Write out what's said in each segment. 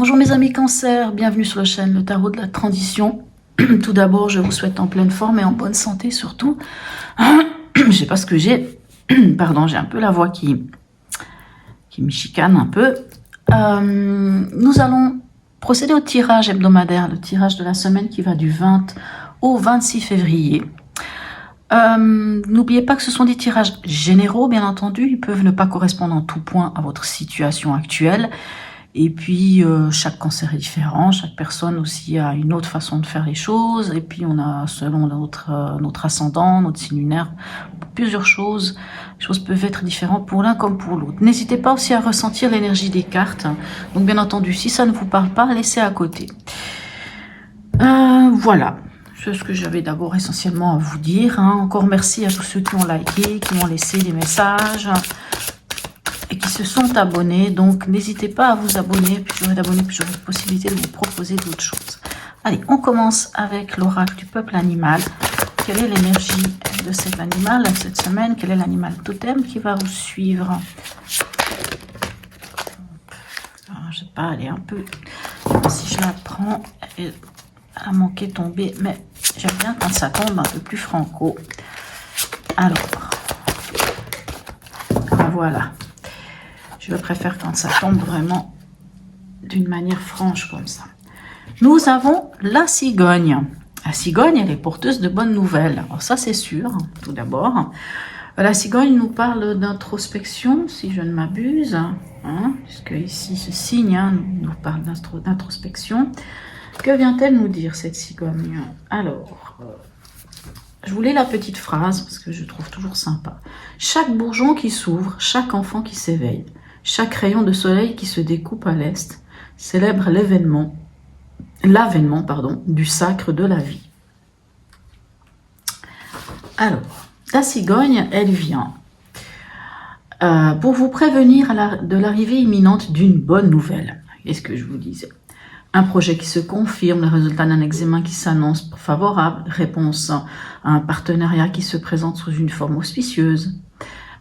Bonjour mes amis cancer, bienvenue sur la chaîne Le Tarot de la Transition. Tout d'abord, je vous souhaite en pleine forme et en bonne santé surtout. Je sais pas ce que j'ai. Pardon, j'ai un peu la voix qui me chicane un peu. Nous allons procéder au tirage hebdomadaire, le tirage de la semaine qui va du 20 au 26 février. N'oubliez pas que ce sont des tirages généraux, bien entendu. Ils peuvent ne pas correspondre en tout point à votre situation actuelle. Et puis, chaque cancer est différent, chaque personne aussi a une autre façon de faire les choses. Et puis, on a, selon notre ascendant, notre signe lunaire, plusieurs choses. Les choses peuvent être différentes pour l'un comme pour l'autre. N'hésitez pas aussi à ressentir l'énergie des cartes. Donc, bien entendu, si ça ne vous parle pas, laissez à côté. Voilà. C'est ce que j'avais d'abord essentiellement à vous dire. Encore merci à tous ceux qui ont liké, qui m'ont laissé des messages et qui se sont abonnés. Donc, n'hésitez pas à vous abonner. Plus j'aurai d'abonnés, plus j'aurai de possibilité de vous proposer d'autres choses. Allez, on commence avec l'oracle du peuple animal. Quelle est l'énergie de cet animal cette semaine? Quel est l'animal totem qui va vous suivre? Alors, je ne sais pas, elle est un peu... Si je la prends, elle a manqué de tomber. Mais j'aime bien quand ça tombe un peu plus franco. Alors, voilà. Je préfère quand ça tombe vraiment d'une manière franche comme ça. Nous avons la cigogne. La cigogne, elle est porteuse de bonnes nouvelles. Alors ça, c'est sûr, tout d'abord. La cigogne nous parle d'introspection, si je ne m'abuse. Puisque ici, ce signe nous parle d'introspection. Que vient-elle nous dire, cette cigogne? Alors, je voulais la petite phrase, parce que je trouve toujours sympa. Chaque bourgeon qui s'ouvre, chaque enfant qui s'éveille, chaque rayon de soleil qui se découpe à l'est, célèbre l'avènement, du sacre de la vie. Alors, la cigogne, elle vient pour vous prévenir de l'arrivée imminente d'une bonne nouvelle. Qu'est-ce que je vous disais? Un projet qui se confirme, le résultat d'un examen qui s'annonce favorable, réponse à un partenariat qui se présente sous une forme auspicieuse.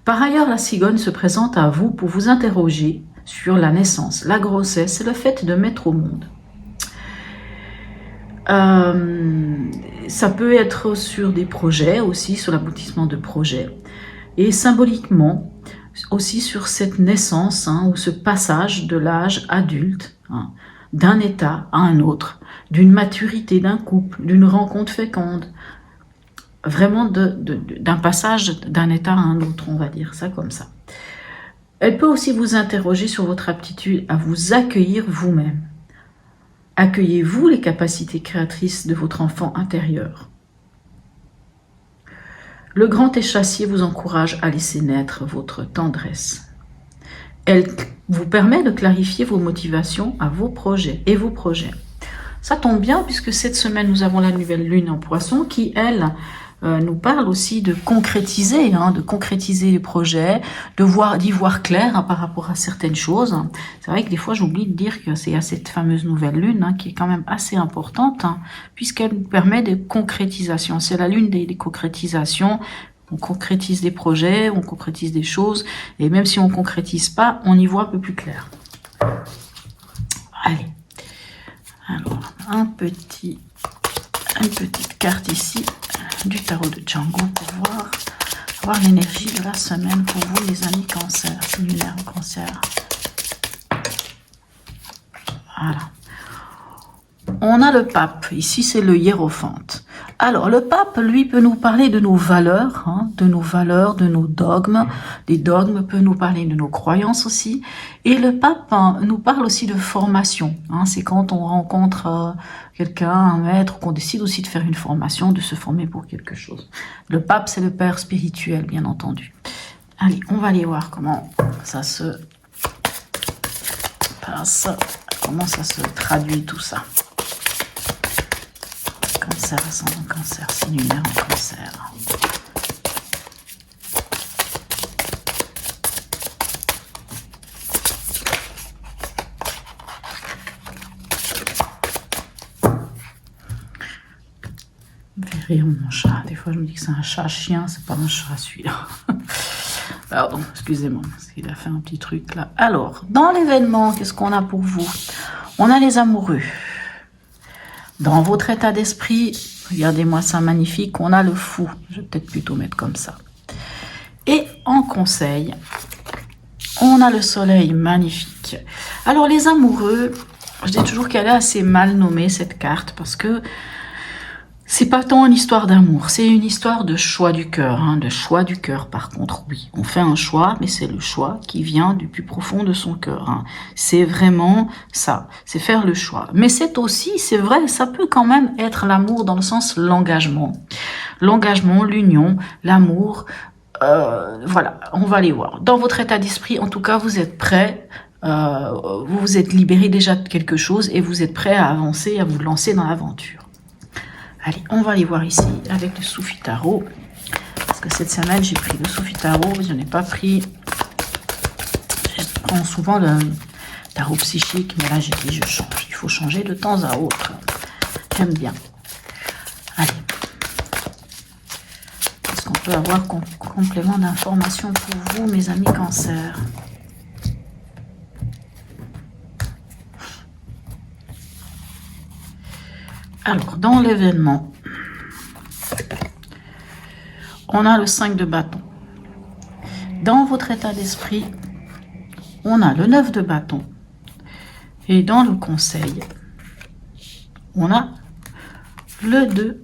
Par ailleurs, la cigogne se présente à vous pour vous interroger sur la naissance, la grossesse et le fait de mettre au monde. Ça peut être sur des projets, aussi sur l'aboutissement de projets. Et symboliquement, aussi sur cette naissance, ou ce passage de l'âge adulte, d'un état à un autre, d'une maturité d'un couple, d'une rencontre féconde, vraiment d'un passage d'un état à un autre, on va dire ça comme ça. Elle peut aussi vous interroger sur votre aptitude à vous accueillir vous-même. Accueillez-vous les capacités créatrices de votre enfant intérieur? Le grand échassier vous encourage à laisser naître votre tendresse. Elle vous permet de clarifier vos motivations à vos projets et vos projets. Ça tombe bien puisque cette semaine, nous avons la nouvelle lune en poisson qui, elle, nous parle aussi de concrétiser les projets, d'y voir clair par rapport à certaines choses. C'est vrai que des fois, j'oublie de dire que c'est à cette fameuse nouvelle lune qui est quand même assez importante puisqu'elle nous permet de concrétisation. C'est la lune des concrétisations. On concrétise des projets, on concrétise des choses, et même si on ne concrétise pas, on y voit un peu plus clair. Allez, alors une petite carte ici du tarot de Django pour voir l'énergie de la semaine pour vous, les amis cancer, lunaire cancer. Voilà. On a le pape, ici c'est le hiérophante. Alors, le pape, lui, peut nous parler de nos valeurs, de nos dogmes. Des dogmes peuvent nous parler de nos croyances aussi. Et le pape nous parle aussi de formation. C'est quand on rencontre quelqu'un, un maître, qu'on décide aussi de faire une formation, de se former pour quelque chose. Le pape, c'est le père spirituel, bien entendu. Allez, on va aller voir comment ça se passe, comment ça se traduit tout ça. Cancer, ascendant cancer, signe lunaire en cancer. Fait rire mon chat. Des fois, je me dis que c'est un chat-chien, c'est pas un chat celui-là. Pardon, excusez-moi, parce qu'il a fait un petit truc là. Alors, dans l'événement, qu'est-ce qu'on a pour vous? On a les amoureux. Dans votre état d'esprit, regardez-moi ça magnifique, on a le fou. Je vais peut-être plutôt mettre comme ça. Et en conseil, on a le soleil magnifique. Alors les amoureux, je dis toujours qu'elle est assez mal nommée cette carte parce que c'est pas tant une histoire d'amour, c'est une histoire de choix du cœur. De choix du cœur par contre, oui. On fait un choix, mais c'est le choix qui vient du plus profond de son cœur. C'est vraiment ça, c'est faire le choix. Mais c'est aussi, c'est vrai, ça peut quand même être l'amour dans le sens l'engagement. L'engagement, l'union, l'amour, voilà, on va les voir. Dans votre état d'esprit, en tout cas, vous êtes prêts, vous vous êtes libéré déjà de quelque chose et vous êtes prêts à avancer, à vous lancer dans l'aventure. Allez, on va les voir ici avec le Soufi Tarot. Parce que cette semaine, j'ai pris le Soufi Tarot, je n'ai pas pris... Je prends souvent le tarot psychique, mais là, j'ai dit, je change. Il faut changer de temps à autre. J'aime bien. Allez. Est-ce qu'on peut avoir complément d'information pour vous, mes amis Cancer? Alors, dans l'événement, on a le 5 de bâton. Dans votre état d'esprit, on a le 9 de bâton. Et dans le conseil, on a le 2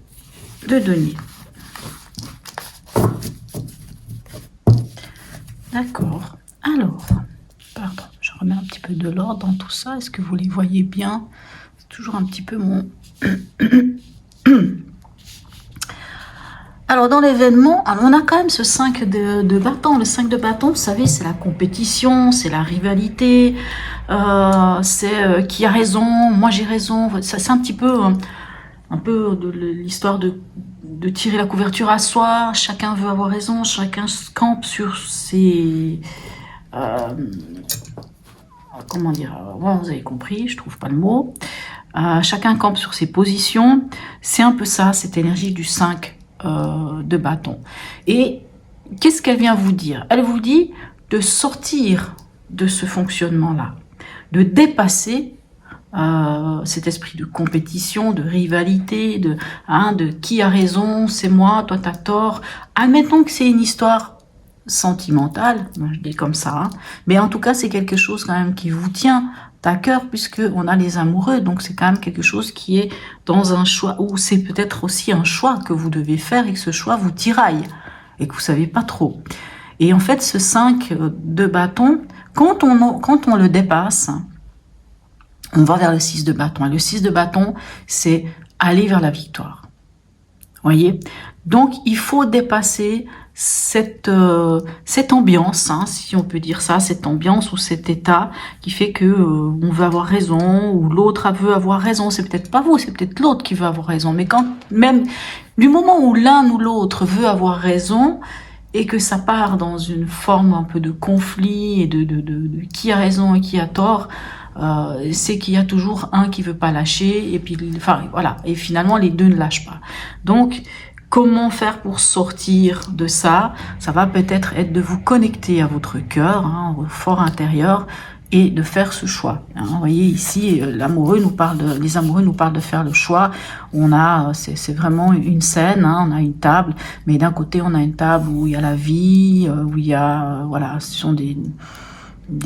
de denier. D'accord. Alors, pardon, je remets un petit peu de l'ordre dans tout ça. Est-ce que vous les voyez bien? C'est toujours un petit peu mon... Alors dans l'événement, on a quand même ce 5 de bâton. Le 5 de bâton, vous savez, c'est la compétition, c'est la rivalité, c'est qui a raison, moi j'ai raison. C'est un petit peu de l'histoire de tirer la couverture à soi. Chacun veut avoir raison, chacun campe sur ses... comment dire, vous avez compris, je trouve pas le mot. Chacun campe sur ses positions. C'est un peu ça, cette énergie du 5 de bâton. Et qu'est-ce qu'elle vient vous dire? Elle vous dit de sortir de ce fonctionnement-là, de dépasser cet esprit de compétition, de rivalité, de qui a raison, c'est moi, toi t'as tort. Admettons que c'est une histoire sentimentale, je dis comme ça, mais en tout cas c'est quelque chose quand même qui vous tient à cœur puisque on a les amoureux, donc c'est quand même quelque chose qui est dans un choix, ou c'est peut-être aussi un choix que vous devez faire et que ce choix vous tiraille et que vous savez pas trop. Et en fait ce 5 de bâton, quand on le dépasse, on va vers le 6 de bâton. Et le 6 de bâton, c'est aller vers la victoire. Voyez? Donc il faut dépasser cette ambiance, si on peut dire ça, cette ambiance ou cet état qui fait que on veut avoir raison ou l'autre veut avoir raison. C'est peut-être pas vous, c'est peut-être l'autre qui veut avoir raison. Mais quand même du moment où l'un ou l'autre veut avoir raison et que ça part dans une forme un peu de conflit et de qui a raison et qui a tort, c'est qu'il y a toujours un qui veut pas lâcher et puis enfin voilà, et finalement les deux ne lâchent pas. Donc comment faire pour sortir de ça? Ça va peut-être être de vous connecter à votre cœur, au fort intérieur, et de faire ce choix. Vous voyez ici, les amoureux nous parlent de faire le choix. On a, c'est vraiment une scène, on a une table, mais d'un côté on a une table où il y a la vie, où il y a, voilà, ce sont des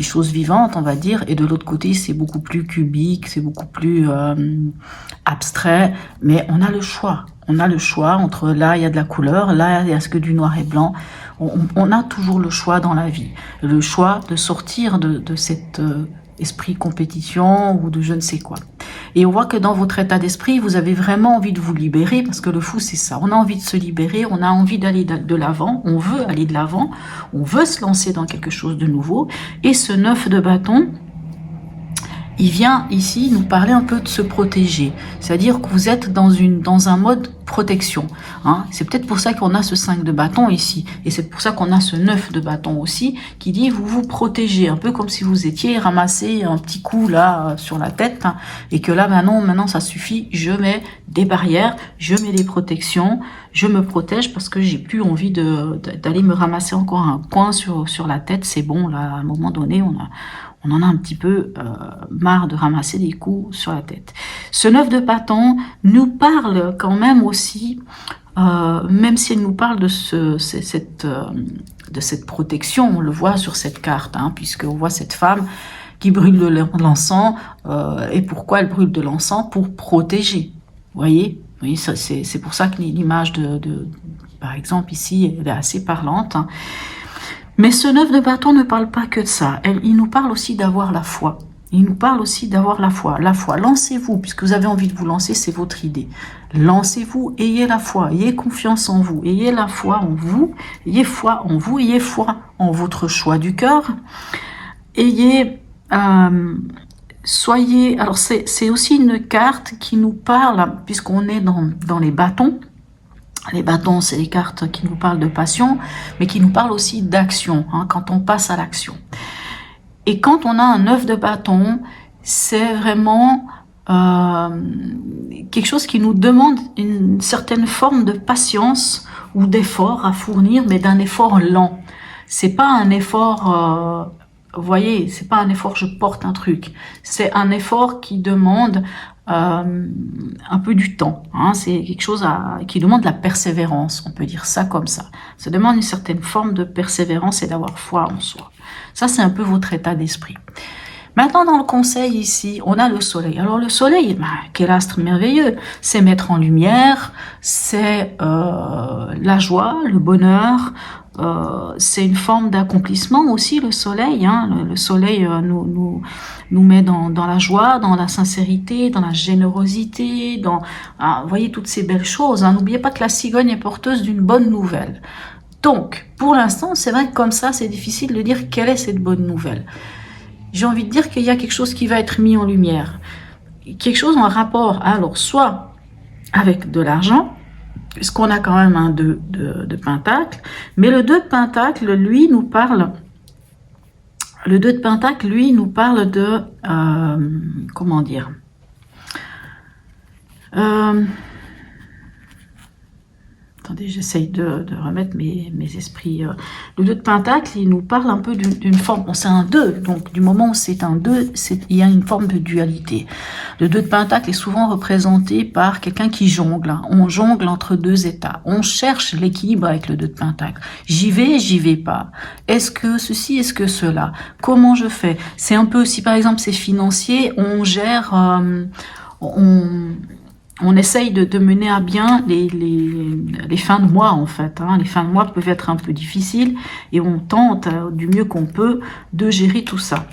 choses vivantes, on va dire, et de l'autre côté, c'est beaucoup plus cubique, c'est beaucoup plus abstrait, mais on a le choix. On a le choix entre là, il y a de la couleur, là, il y a ce que du noir et blanc. On a toujours le choix dans la vie. Le choix de sortir de cet esprit compétition ou de je ne sais quoi. Et on voit que dans votre état d'esprit, vous avez vraiment envie de vous libérer, parce que le fou, c'est ça. On a envie de se libérer, on a envie d'aller de l'avant, on veut aller de l'avant, on veut se lancer dans quelque chose de nouveau. Et ce 9 de bâton, il vient ici nous parler un peu de se protéger. C'est-à-dire que vous êtes dans un mode protection. C'est peut-être pour ça qu'on a ce 5 de bâton ici. Et c'est pour ça qu'on a ce 9 de bâton aussi, qui dit vous vous protégez. Un peu comme si vous étiez ramassé un petit coup là sur la tête. Et que là, maintenant ça suffit. Je mets des barrières, je mets des protections, je me protège parce que j'ai plus envie d'aller me ramasser encore un coin sur la tête. C'est bon, là, à un moment donné, On en a un petit peu marre de ramasser des coups sur la tête. Ce 9 de bâton nous parle quand même aussi, même s'il nous parle de cette protection, on le voit sur cette carte, hein, puisqu'on voit cette femme qui brûle de l'encens. Et pourquoi elle brûle de l'encens? Pour protéger. Vous voyez? Oui, c'est pour ça que l'image par exemple, ici, elle est assez parlante. Hein. Mais ce 9 de bâton ne parle pas que de ça. Il nous parle aussi d'avoir la foi. Il nous parle aussi d'avoir la foi. La foi, lancez-vous, puisque vous avez envie de vous lancer, c'est votre idée. Lancez-vous, ayez la foi, ayez confiance en vous, ayez la foi en vous, ayez foi en vous, ayez foi en votre choix du cœur. Soyez... Alors, c'est aussi une carte qui nous parle, puisqu'on est dans les bâtons. Les bâtons, c'est les cartes qui nous parlent de passion, mais qui nous parlent aussi d'action, hein, quand on passe à l'action. Et quand on a un 9 de bâton, c'est vraiment quelque chose qui nous demande une certaine forme de patience ou d'effort à fournir, mais d'un effort lent. C'est pas un effort... vous voyez, c'est pas un effort je porte un truc. C'est un effort qui demande un peu du temps, hein. C'est quelque chose qui demande de la persévérance, on peut dire ça comme ça. Ça demande une certaine forme de persévérance et d'avoir foi en soi. Ça, c'est un peu votre état d'esprit. Maintenant, dans le conseil ici, on a le soleil. Alors le soleil, quel astre merveilleux, c'est mettre en lumière, c'est la joie, le bonheur, c'est une forme d'accomplissement aussi, le soleil. Hein. Le soleil nous met dans la joie, dans la sincérité, dans la générosité, vous voyez toutes ces belles choses. Hein. N'oubliez pas que la cigogne est porteuse d'une bonne nouvelle. Donc, pour l'instant, c'est vrai que comme ça, c'est difficile de dire quelle est cette bonne nouvelle. J'ai envie de dire qu'il y a quelque chose qui va être mis en lumière. Quelque chose en rapport, alors, soit avec de l'argent, puisqu'on a quand même un 2 de pentacle, mais le 2 de pentacle, lui, nous parle... Le 2 de pentacle, lui, nous parle de... comment dire Attendez, j'essaye de remettre mes esprits. Le 2 de pentacle, il nous parle un peu d'une forme. Bon, c'est un 2, donc du moment où c'est un 2, il y a une forme de dualité. Le 2 de pentacle est souvent représenté par quelqu'un qui jongle. Hein. On jongle entre deux états. On cherche l'équilibre avec le 2 de pentacle. J'y vais pas. Est-ce que ceci, est-ce que cela? Comment je fais? C'est un peu, si par exemple c'est financier, on gère... on essaye de mener à bien les fins de mois, en fait. Hein. Les fins de mois peuvent être un peu difficiles et on tente du mieux qu'on peut de gérer tout ça.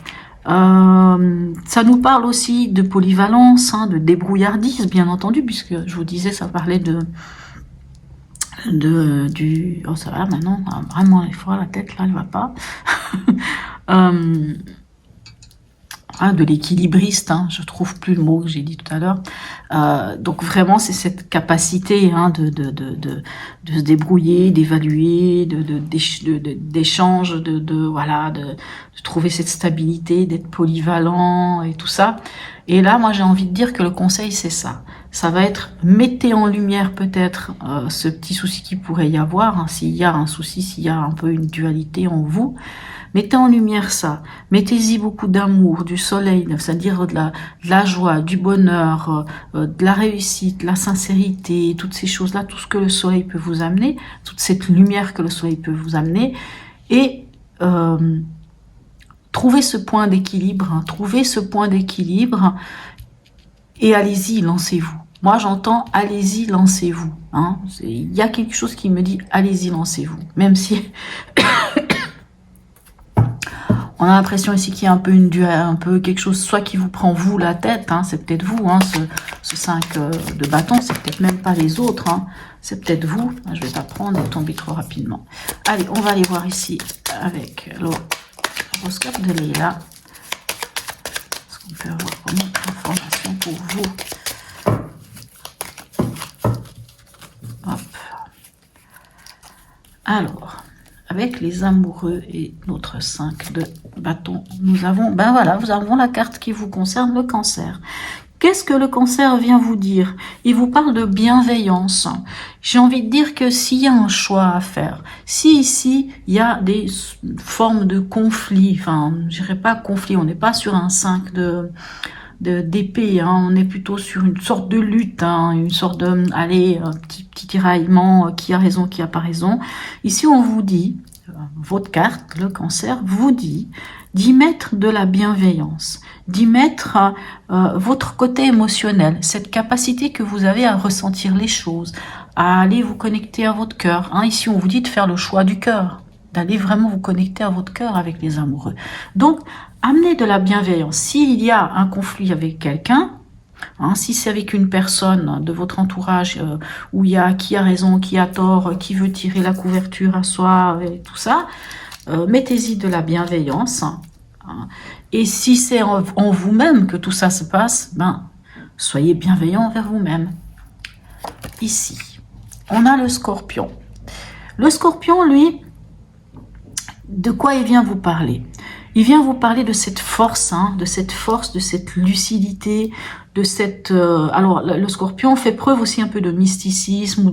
Ça nous parle aussi de polyvalence, hein, de débrouillardise, bien entendu, puisque je vous disais, ça parlait oh, ça va maintenant, vraiment, il faut la tête, là, elle va pas. De l'équilibriste, hein, je trouve plus le mot que j'ai dit tout à l'heure. Donc vraiment, c'est cette capacité, hein, de se débrouiller, d'évaluer, d'échange, voilà, de trouver cette stabilité, d'être polyvalent et tout ça. Et là, moi, j'ai envie de dire que le conseil, c'est ça. Ça va être, mettez en lumière peut-être ce petit souci qu'il pourrait y avoir, hein, s'il y a un souci, s'il y a un peu une dualité en vous. Mettez en lumière ça, mettez-y beaucoup d'amour, du soleil, c'est-à-dire de la joie, du bonheur, de la réussite, de la sincérité, toutes ces choses-là, tout ce que le soleil peut vous amener, toute cette lumière que le soleil peut vous amener, et trouvez ce point d'équilibre, hein, trouvez ce point d'équilibre, et allez-y, lancez-vous. Moi, j'entends « allez-y, lancez-vous hein. ». Il y a quelque chose qui me dit « allez-y, lancez-vous », même si... On a l'impression ici qu'il y a un peu quelque chose, soit qui vous prend vous la tête, hein, c'est peut-être vous, hein, ce 5 de bâton, c'est peut-être même pas les autres, hein, c'est peut-être vous. Je vais pas prendre et tomber trop rapidement. Allez, on va aller voir ici avec l'horoscope de Leila. Est-ce qu'on peut avoir vraiment l'information pour vous? Hop. Alors... Avec les amoureux et notre 5 de bâton, nous avons, ben voilà, nous avons la carte qui vous concerne, le cancer. Qu'est-ce que le cancer vient vous dire? Il vous parle de bienveillance. J'ai envie de dire que s'il y a un choix à faire, si ici il y a des formes de conflit, enfin je dirais pas conflit, on n'est pas sur un 5 d'épée, hein, on est plutôt sur une sorte de lutte, hein, une sorte de, allez, un petit tiraillement, qui a raison, qui a pas raison. Ici on vous dit, votre carte, le cancer, vous dit d'y mettre de la bienveillance, d'y mettre votre côté émotionnel, cette capacité que vous avez à ressentir les choses, à aller vous connecter à votre cœur. Hein. Ici, on vous dit de faire le choix du cœur, d'aller vraiment vous connecter à votre cœur avec les amoureux. Donc, amenez de la bienveillance. S'il y a un conflit avec quelqu'un, hein, si c'est avec une personne de votre entourage où il y a qui a raison, qui a tort, qui veut tirer la couverture à soi et tout ça, mettez-y de la bienveillance. Hein. Et si c'est en vous-même que tout ça se passe, ben, soyez bienveillant envers vous-même. Ici, on a le scorpion. Le scorpion, lui, de quoi il vient vous parler? Il vient vous parler de cette force, hein, de cette lucidité, de cette... alors, le scorpion fait preuve aussi un peu de mysticisme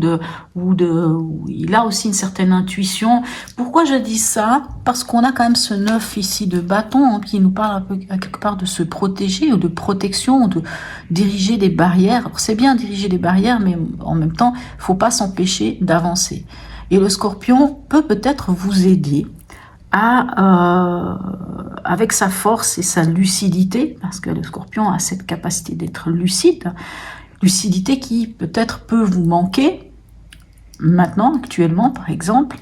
il a aussi une certaine intuition. Pourquoi je dis ça? Parce qu'on a quand même ce 9 ici de bâton, hein, qui nous parle un peu, à quelque part, de se protéger, ou de protection, ou de diriger des barrières. C'est bien diriger des barrières, mais en même temps, il ne faut pas s'empêcher d'avancer. Et le scorpion peut peut-être vous aider avec sa force et sa lucidité, parce que le scorpion a cette capacité d'être lucide, lucidité qui peut-être peut vous manquer maintenant, actuellement par exemple,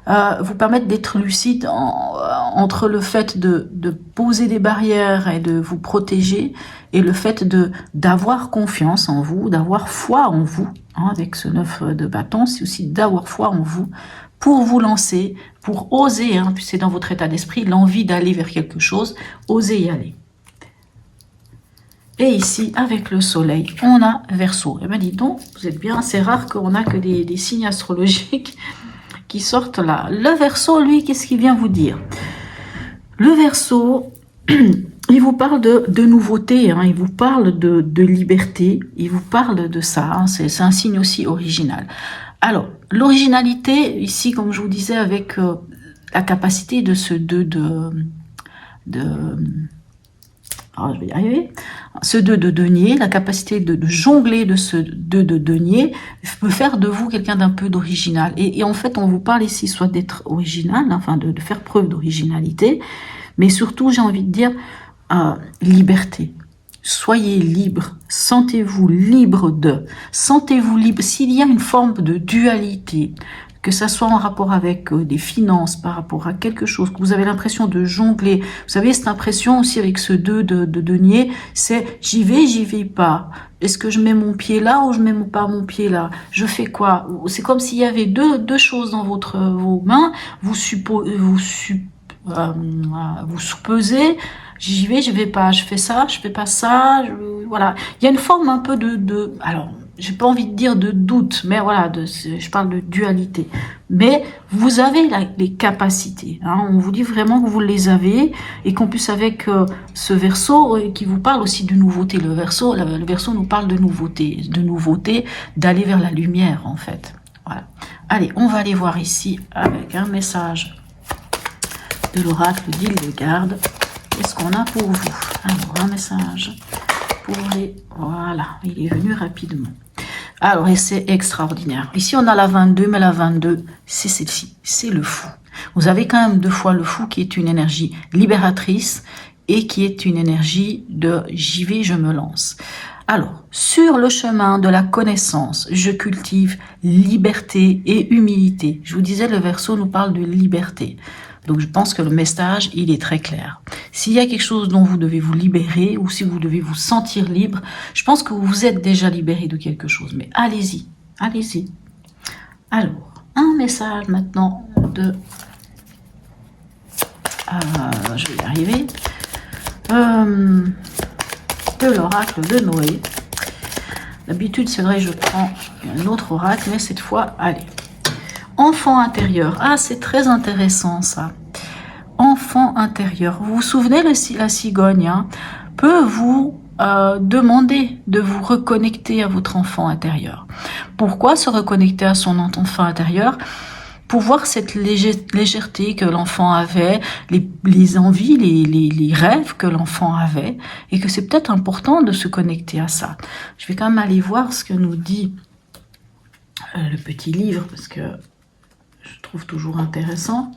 vous permettre d'être lucide entre le fait de poser des barrières et de vous protéger, et le fait d'avoir confiance en vous, d'avoir foi en vous, hein, avec ce 9 de bâton, c'est aussi d'avoir foi en vous, pour vous lancer, pour oser, hein, puis c'est dans votre état d'esprit, l'envie d'aller vers quelque chose, osez y aller. Et ici, avec le soleil, on a Verseau. Eh bien, dis donc, vous êtes bien, c'est rare qu'on a que des signes astrologiques qui sortent là. Le Verseau, lui, qu'est-ce qu'il vient vous dire? Le Verseau, il vous parle de nouveauté, hein, il vous parle de liberté, il vous parle de ça, hein, c'est un signe aussi original. Alors, l'originalité, ici, comme je vous disais, avec la capacité de ce alors je vais y arriver, ce 2 de denier, la capacité de jongler de ce 2 de denier, peut faire de vous quelqu'un d'un peu d'original. Et en fait, on vous parle ici soit d'être original, enfin de faire preuve d'originalité, mais surtout, j'ai envie de dire, liberté. Soyez libre, sentez-vous libre sentez-vous libre. S'il y a une forme de dualité, que ça soit en rapport avec des finances, par rapport à quelque chose, que vous avez l'impression de jongler, vous savez, cette impression aussi avec ce 2 de denier, c'est j'y vais pas. Est-ce que je mets mon pied là ou je mets pas mon pied là? Je fais quoi? C'est comme s'il y avait deux choses dans vos mains, vous soupesez, j'y vais pas, je fais ça, je fais pas ça, voilà. Il y a une forme un peu alors, j'ai pas envie de dire de doute, mais voilà, je parle de dualité. Mais vous avez les capacités, hein, on vous dit vraiment que vous les avez, et qu'en plus avec ce Verseau qui vous parle aussi de nouveauté. Le Verseau nous parle de nouveauté, d'aller vers la lumière en fait. Voilà. Allez, on va aller voir ici avec un message de l'oracle d'Hildegarde. Qu'est-ce qu'on a pour vous? Alors, un message pour les... Voilà, il est venu rapidement. Alors, et c'est extraordinaire. Ici, on a la 22, mais la 22, c'est celle-ci, c'est le fou. Vous avez quand même 2 fois le fou qui est une énergie libératrice et qui est une énergie de j'y vais, je me lance. Alors, sur le chemin de la connaissance, je cultive liberté et humilité. Je vous disais, le Verseau nous parle de liberté. Donc, je pense que le message, il est très clair. S'il y a quelque chose dont vous devez vous libérer ou si vous devez vous sentir libre, je pense que vous êtes déjà libéré de quelque chose. Mais allez-y, allez-y. Alors, un message maintenant de... je vais y arriver. De l'oracle de Noé. D'habitude, c'est vrai, je prends un autre oracle, mais cette fois, allez. Enfant intérieur. Ah, c'est très intéressant ça. Enfant intérieur. Vous vous souvenez, la cigogne, hein, peut vous demander de vous reconnecter à votre enfant intérieur. Pourquoi se reconnecter à son enfant intérieur? Pour voir cette légèreté que l'enfant avait, les envies, les rêves que l'enfant avait, et que c'est peut-être important de se connecter à ça. Je vais quand même aller voir ce que nous dit le petit livre, parce que je trouve toujours intéressant.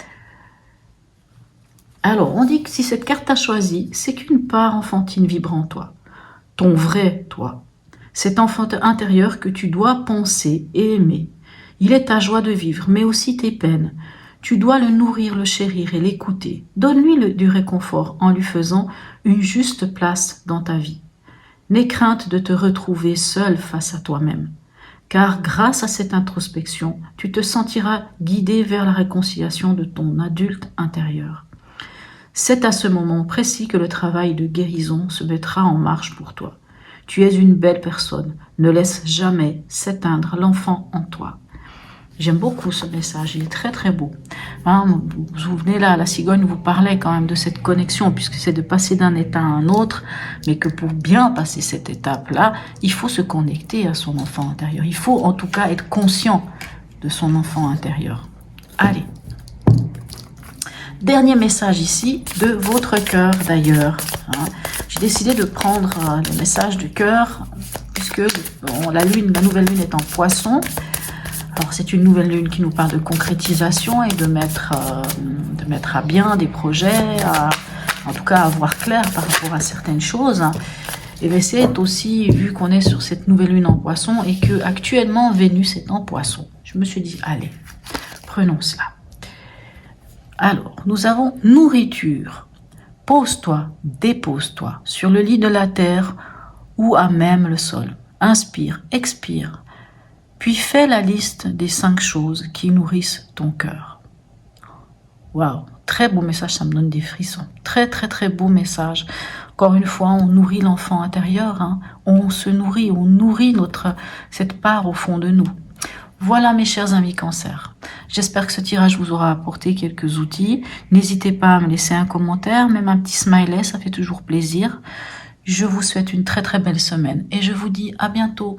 Alors, on dit que si cette carte t'a choisi, c'est qu'une part enfantine vibre en toi, ton vrai toi, cet enfant intérieur que tu dois penser et aimer. Il est ta joie de vivre, mais aussi tes peines. Tu dois le nourrir, le chérir et l'écouter. Donne-lui du réconfort en lui faisant une juste place dans ta vie. N'aie crainte de te retrouver seul face à toi-même, car grâce à cette introspection, tu te sentiras guidé vers la réconciliation de ton adulte intérieur. C'est à ce moment précis que le travail de guérison se mettra en marche pour toi. Tu es une belle personne. Ne laisse jamais s'éteindre l'enfant en toi. J'aime beaucoup ce message, il est très très beau. Hein, vous vous souvenez là, la cigogne vous parlait quand même de cette connexion, puisque c'est de passer d'un état à un autre, mais que pour bien passer cette étape-là, il faut se connecter à son enfant intérieur. Il faut en tout cas être conscient de son enfant intérieur. Allez. Dernier message ici, de votre cœur d'ailleurs. Hein. J'ai décidé de prendre le message du cœur, puisque la nouvelle lune est en Poisson. Alors c'est une nouvelle lune qui nous parle de concrétisation et de mettre à bien des projets, en tout cas à voir clair par rapport à certaines choses. Et bien c'est aussi, vu qu'on est sur cette nouvelle lune en Poisson et que actuellement Vénus est en Poisson, je me suis dit, allez, prenons cela. Alors, nous avons nourriture. Pose-toi, dépose-toi sur le lit de la terre ou à même le sol. Inspire, expire. Puis fais la liste des 5 choses qui nourrissent ton cœur. Waouh, très beau message, ça me donne des frissons. Très très très beau message. Encore une fois, on nourrit l'enfant intérieur, hein. On se nourrit, on nourrit cette part au fond de nous. Voilà mes chers amis Cancer. J'espère que ce tirage vous aura apporté quelques outils. N'hésitez pas à me laisser un commentaire, même un petit smiley, ça fait toujours plaisir. Je vous souhaite une très très belle semaine et je vous dis à bientôt.